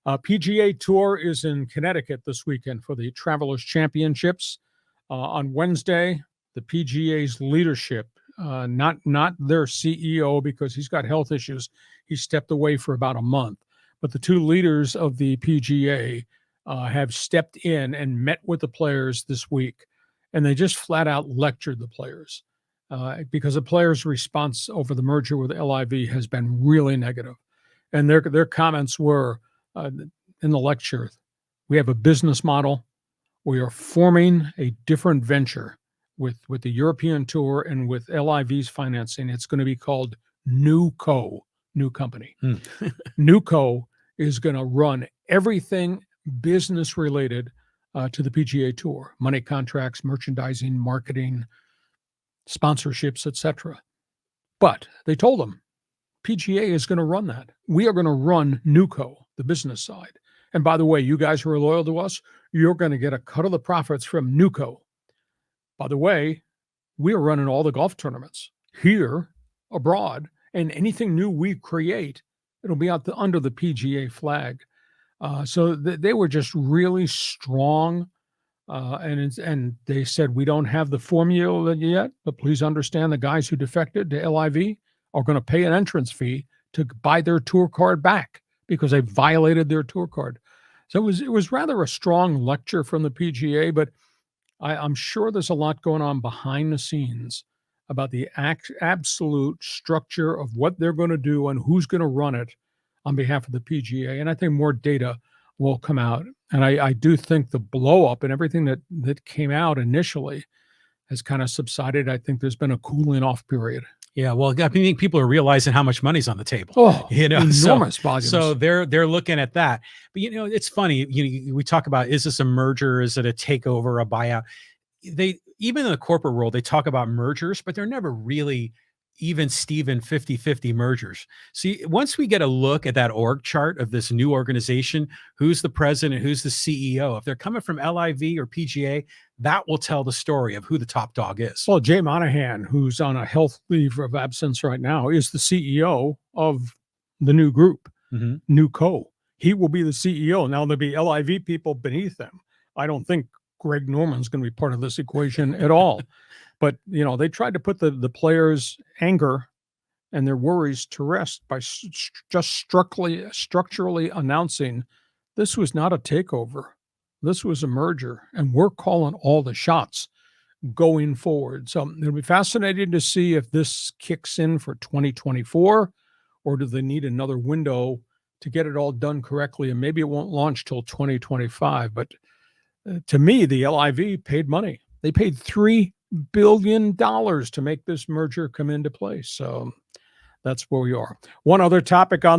PGA Tour is in Connecticut this weekend for the Travelers Championships. On Wednesday, the PGA's leadership, not their CEO because he's got health issues. He stepped away for about a month. But the two leaders of the PGA have stepped in and met with the players this week. And they just flat out lectured the players because the players' response over the merger with LIV has been really negative. And their comments were in the lecture, we have a business model. We are forming a different venture with the European Tour and with LIV's financing. It's going to be called NewCo, new company. NewCo is going to run everything business related to the PGA Tour, money contracts, merchandising, marketing, sponsorships, etc. But they told them PGA is going to run that. We are going to run NewCo, the business side. And by the way, you guys who are loyal to us, you're going to get a cut of the profits from NewCo. By the way, we are running all the golf tournaments here, abroad, and anything new we create, it'll be out under the PGA flag. So they were just really strong. And they said, we don't have the formula yet, but please understand the guys who defected to LIV are going to pay an entrance fee to buy their tour card back because they violated their tour card. So it was rather a strong lecture from the PGA, but I'm sure there's a lot going on behind the scenes about the absolute structure of what they're going to do and who's going to run it on behalf of the PGA. And I think more data will come out. And I do think the blow up and everything that came out initially has kind of subsided. I think there's been a cooling off period. Yeah, well, I think people are realizing how much money's on the table. Oh, enormous volumes. So they're looking at that. But it's funny. We talk about, is this a merger? Is it a takeover, a buyout? Even in the corporate world, they talk about mergers, but they're never really even Steven 50-50 mergers. See, once we get a look at that org chart of this new organization, who's the president, who's the CEO, if they're coming from LIV or PGA, that will tell the story of who the top dog is. Well, Jay Monahan, who's on a health leave of absence right now, is the CEO of the new group, NewCo. He will be the CEO. Now there'll be LIV people beneath them. I don't think Greg Norman's going to be part of this equation at all. But, they tried to put the players' anger and their worries to rest by just structurally announcing this was not a takeover. This was a merger, and we're calling all the shots going forward. So it'll be fascinating to see if this kicks in for 2024, or do they need another window to get it all done correctly? And maybe it won't launch till 2025. But to me, the LIV paid money. They paid $3 billion to make this merger come into place. So that's where we are. One other topic on